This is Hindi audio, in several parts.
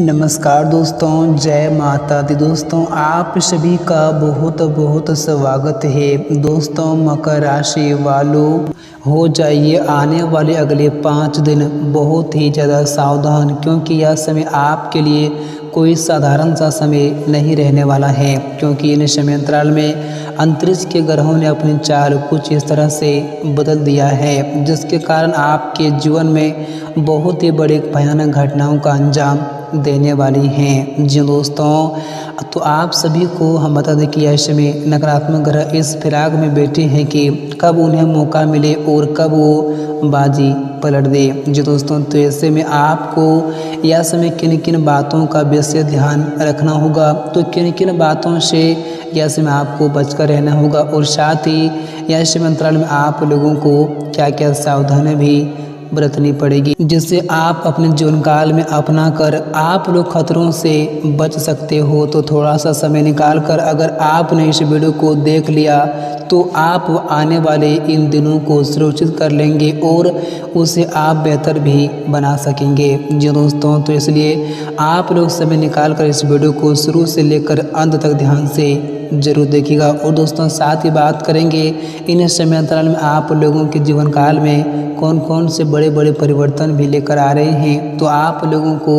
नमस्कार दोस्तों, जय माता दी। दोस्तों आप सभी का बहुत बहुत स्वागत है। दोस्तों मकर राशि वालों, हो जाइए आने वाले अगले 5 दिन बहुत ही ज़्यादा सावधान, क्योंकि यह समय आपके लिए कोई साधारण सा समय नहीं रहने वाला है। क्योंकि इन समय अंतराल में अंतरिक्ष के ग्रहों ने अपनी चाल कुछ इस तरह से बदल दिया है, जिसके कारण आपके जीवन में बहुत ही बड़ी भयानक घटनाओं का अंजाम देने वाली हैं। जी दोस्तों, तो आप सभी को हम बता दें कि ऐसे में नकारात्मक ग्रह इस फिराक में बैठे हैं कि कब उन्हें मौका मिले और कब वो बाजी पलट दे। जी दोस्तों, तो ऐसे में आपको यह समय किन किन बातों का विशेष ध्यान रखना होगा, तो किन किन बातों से यह समय आपको बचकर रहना होगा, और साथ ही यह समय अंतराल में आप लोगों को क्या क्या सावधानी भी बरतनी पड़ेगी, जिससे आप अपने जीवन काल में अपना कर आप लोग खतरों से बच सकते हो। तो थोड़ा सा समय निकाल कर अगर आपने इस वीडियो को देख लिया तो आप आने वाले इन दिनों को सुरक्षित कर लेंगे और उसे आप बेहतर भी बना सकेंगे। जी दोस्तों, तो इसलिए आप लोग समय निकाल कर इस वीडियो को शुरू से लेकर अंत तक ध्यान से जरूर देखिएगा। और दोस्तों साथ ही बात करेंगे इन समय अंतराल में आप लोगों के जीवन काल में कौन कौन से बड़े बड़े परिवर्तन भी लेकर आ रहे हैं, तो आप लोगों को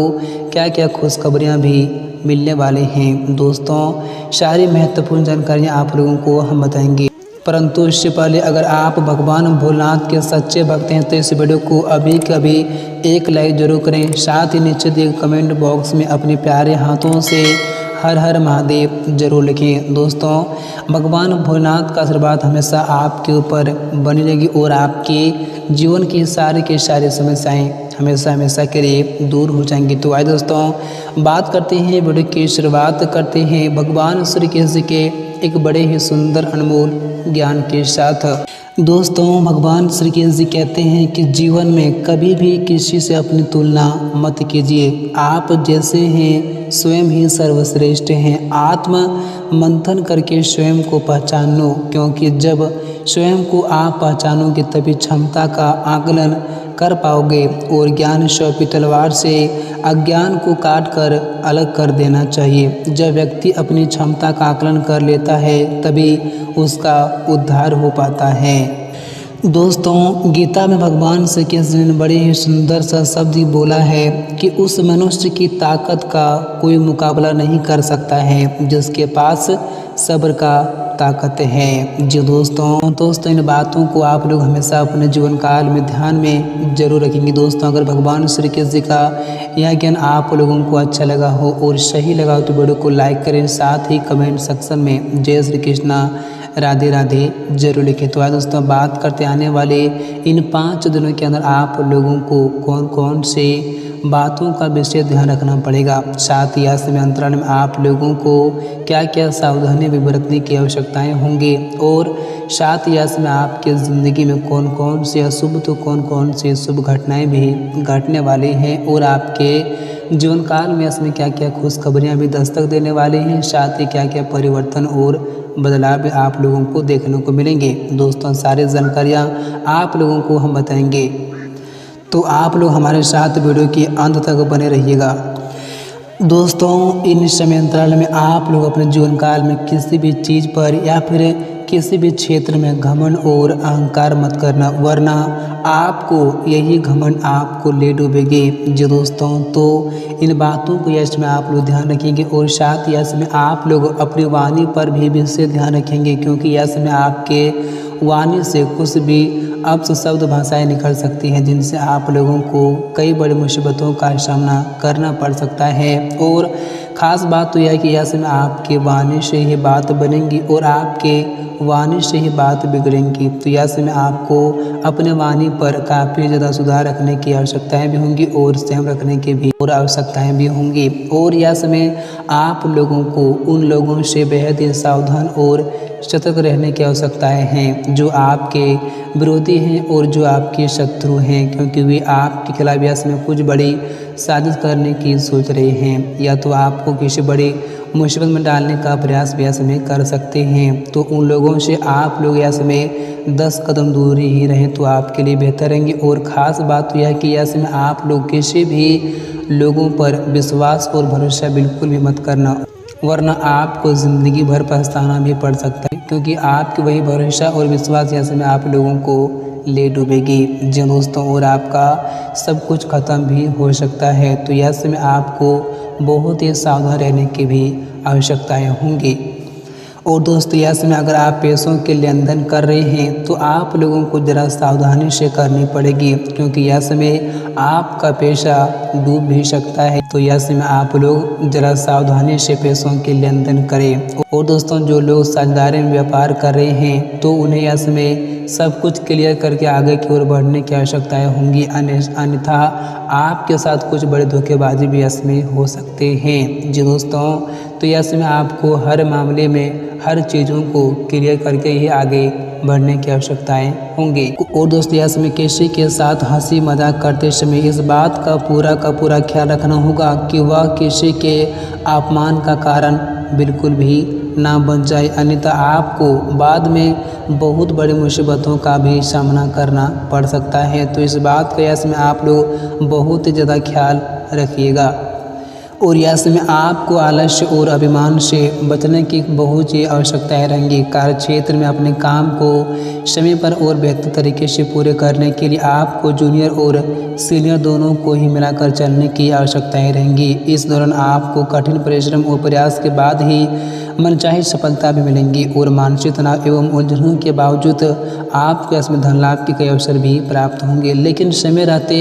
क्या क्या खुशखबरियां भी मिलने वाले हैं। दोस्तों सारी महत्वपूर्ण जानकारियां आप लोगों को हम बताएंगे, परंतु इससे पहले अगर आप भगवान भोलेनाथ के सच्चे भक्त हैं तो इस वीडियो को अभी के अभी एक लाइक जरूर करें। साथ ही नीचे दिए कमेंट बॉक्स में अपने प्यारे हाथों से हर हर महादेव जरूर लिखें। दोस्तों भगवान भोलेनाथ का आशीर्वाद हमेशा आपके ऊपर बनी रहेगी और आपके जीवन की सारी की सारी समस्याएं हमेशा हमेशा के लिए दूर हो जाएंगी। तो आइए दोस्तों बात करते हैं, वीडियो की शुरुआत करते हैं भगवान श्री कृष्ण के एक बड़े ही सुंदर अनमोल ज्ञान के साथ। दोस्तों भगवान श्री कृष्ण जी कहते हैं कि जीवन में कभी भी किसी से अपनी तुलना मत कीजिए। आप जैसे हैं स्वयं ही सर्वश्रेष्ठ हैं। आत्म मंथन करके स्वयं को पहचानो, क्योंकि जब स्वयं को आप पहचानोगे तभी क्षमता का आकलन कर पाओगे। और ज्ञान स्वरूपी तलवार से अज्ञान को काट कर अलग कर देना चाहिए। जब व्यक्ति अपनी क्षमता का आकलन कर लेता है तभी उसका उद्धार हो पाता है। दोस्तों गीता में भगवान श्री कृष्ण ने बड़े ही सुंदर सा शब्द बोला है कि उस मनुष्य की ताकत का कोई मुकाबला नहीं कर सकता है जिसके पास सब्र का ताकत है। जी दोस्तों इन बातों को आप लोग हमेशा अपने जीवन काल में ध्यान में जरूर रखेंगे। दोस्तों अगर भगवान श्री कृष्ण जी का यह ज्ञान आप लोगों को अच्छा लगा हो और सही लगा हो तो वीडियो को लाइक करें, साथ ही कमेंट सेक्शन में जय श्री कृष्णा राधे राधे जरूर लिखें। तो आज दोस्तों बात करते आने वाले इन 5 दिनों के अंदर आप लोगों को कौन कौन से बातों का विशेष ध्यान रखना पड़ेगा, साथ ही समय अंतराल में आप लोगों को क्या क्या सावधानी भी बरतने की आवश्यकताएं होंगी, और साथ ही समय आपके ज़िंदगी में कौन कौन से अशुभ तो कौन कौन से शुभ घटनाएं भी घटने वाली हैं, और आपके जीवन काल में इसमें क्या क्या खुशखबरियाँ भी दस्तक देने वाले हैं, साथ ही क्या क्या परिवर्तन और बदलाव भी आप लोगों को देखने को मिलेंगे। दोस्तों सारी जानकारियाँ आप लोगों को हम बताएंगे, तो आप लोग हमारे साथ वीडियो के अंत तक बने रहिएगा। दोस्तों इन समय अंतराल में आप लोग अपने जीवन काल में किसी भी चीज़ पर या फिर किसी भी क्षेत्र में घमंड और अहंकार मत करना, वरना आपको यही घमंड आपको ले डूबेगी। जी दोस्तों, तो इन बातों को यश में आप लोग ध्यान रखेंगे, और साथ ही यश में आप लोग अपनी वाणी पर भी विशेष ध्यान रखेंगे, क्योंकि यश में आपके वाणी से कुछ भी अपशब्द भाषाएं निकल सकती हैं जिनसे आप लोगों को कई बड़ी मुसीबतों का सामना करना पड़ सकता है। और ख़ास बात तो यह है कि यह समय आपके वाणी से ही बात बनेंगी और आपके वाणी से ही बात बिगड़ेंगी। तो यह समय आपको अपने वाणी पर काफ़ी ज़्यादा सुधार रखने की आवश्यकताएं भी होंगी और संयम रखने की भी और आवश्यकताएं भी होंगी। और यह समय आप लोगों को उन लोगों से बेहद ही सावधान और सतर्क रहने की आवश्यकताएं हैं जो आपके विरोधी हैं और जो आपके शत्रु हैं, क्योंकि वे आपके खिलाफ यह समय कुछ बड़ी साजिश करने की सोच रहे हैं, या तो आपको किसी बड़ी मुसीबत में डालने का प्रयास भी समय कर सकते हैं। तो उन लोगों से आप लोग यह समय 10 कदम दूरी ही रहें तो आपके लिए बेहतर रहेंगे। और ख़ास बात तो यह है कि यह समय आप लोग किसी भी लोगों पर विश्वास और भरोसा बिल्कुल भी मत करना, वरना आपको ज़िंदगी भर पछताना भी पड़ सकता है, क्योंकि आपकी वही भरोसा और विश्वास ऐसे में आप लोगों को ले डूबेगी जी दोस्तों, और आपका सब कुछ ख़त्म भी हो सकता है। तो ऐसे में आपको बहुत ही सावधान रहने की भी आवश्यकताएं होंगी। और दोस्तों ऐसे में अगर आप पैसों के लेन देन कर रहे हैं तो आप लोगों को ज़रा सावधानी से करनी पड़ेगी, क्योंकि ऐसे में आपका पैसा डूब भी सकता है। तो ऐसे में आप लोग ज़रा सावधानी से पैसों के लेन देन करें। और दोस्तों जो लोग साझेदारी में व्यापार कर रहे हैं तो उन्हें ऐसे में सब कुछ क्लियर करके आगे की ओर बढ़ने की आवश्यकताएं होंगी, अन्यथा आपके साथ कुछ बड़े धोखेबाजी भी इसमें हो सकते हैं जी दोस्तों। तो ऐसे में आपको हर मामले में हर चीज़ों को क्लियर करके ही आगे बढ़ने की आवश्यकताएं होंगी। और दोस्तों ऐसे में किसी के साथ हंसी मजाक करते समय इस बात का पूरा ख्याल रखना होगा कि वह किसी के अपमान का कारण बिल्कुल भी ना बन जाए, अन्यथा आपको बाद में बहुत बड़ी मुसीबतों का भी सामना करना पड़ सकता है। तो इस बात का ऐसे में आप लोग बहुत ही ज़्यादा ख्याल रखिएगा। और ऐसे में आपको आलस्य और अभिमान से बचने की बहुत ही आवश्यकताएं रहेंगी। कार्य क्षेत्र में अपने काम को समय पर और बेहतर तरीके से पूरे करने के लिए आपको जूनियर और सीनियर दोनों को ही मिलाकर चलने की आवश्यकताएं रहेंगी। इस दौरान आपको कठिन परिश्रम और प्रयास के बाद ही मनचाही सफलता भी मिलेंगी, और मानसिक तनाव एवं उलझनों के बावजूद आपको इसमें धन लाभ के कई अवसर भी प्राप्त होंगे, लेकिन समय रहते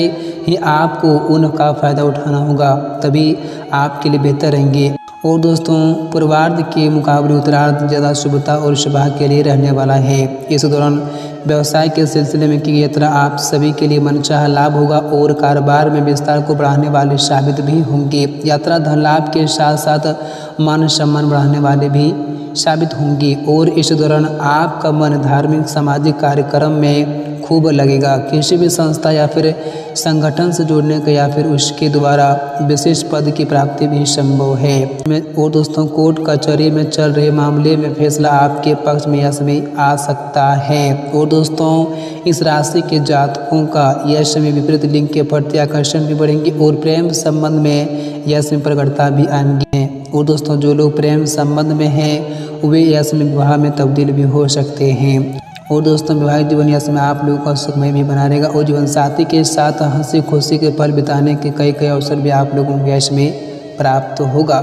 ही आपको उनका फ़ायदा उठाना होगा, तभी आपके लिए बेहतर रहेंगे। और दोस्तों पूर्वार्ध के मुकाबले उत्तरार्ध ज़्यादा शुभता और शुभा के लिए रहने वाला है। इस दौरान व्यवसाय के सिलसिले में की यात्रा आप सभी के लिए मनचाहा लाभ होगा और कारोबार में विस्तार को बढ़ाने वाले साबित भी होंगे। यात्रा धन लाभ के साथ साथ मान सम्मान बढ़ाने वाले भी साबित होंगी, और इस दौरान आपका मन धार्मिक सामाजिक कार्यक्रम में खूब लगेगा। किसी भी संस्था या फिर संगठन से जुड़ने का या फिर उसके द्वारा विशेष पद की प्राप्ति भी संभव है। और दोस्तों कोर्ट कचहरी में चल रहे मामले में फैसला आपके पक्ष में यश में आ सकता है। और दोस्तों इस राशि के जातकों का यश में विपरीत लिंग के प्रति आकर्षण भी बढ़ेंगे और प्रेम संबंध में यश में प्रकटता भी आएंगे। और दोस्तों जो लोग प्रेम संबंध में हैं वे यश में विवाह में तब्दील भी हो सकते हैं। और दोस्तों वैवाहिक जीवन यश में आप लोगों का सुखमय भी बना रहेगा, और जीवन साथी के साथ हंसी खुशी के पल बिताने के कई अवसर भी आप लोगों को यश में प्राप्त होगा।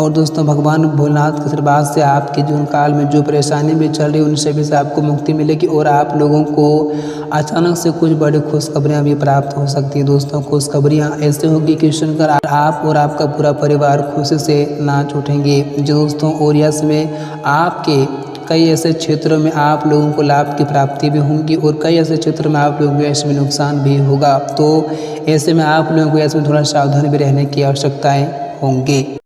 और दोस्तों भगवान भोलेनाथ के आशीर्वाद से आपके जीवन काल में जो परेशानी भी चल रही है उन सभी से आपको मुक्ति मिलेगी, और आप लोगों को अचानक से कुछ बड़ी खुशखबरियां भी प्राप्त हो सकती है। दोस्तों खुशखबरियां ऐसे होगी कि सुनकर आप और आपका पूरा परिवार खुशी से नाच उठेंगे दोस्तों। और यश में आपके कई ऐसे क्षेत्रों में आप लोगों को लाभ की प्राप्ति भी होंगी, और कई ऐसे क्षेत्रों में आप लोगों को इसमें नुकसान भी होगा। तो ऐसे में आप लोगों को इसमें थोड़ा सावधान भी रहने की आवश्यकताएं होंगी।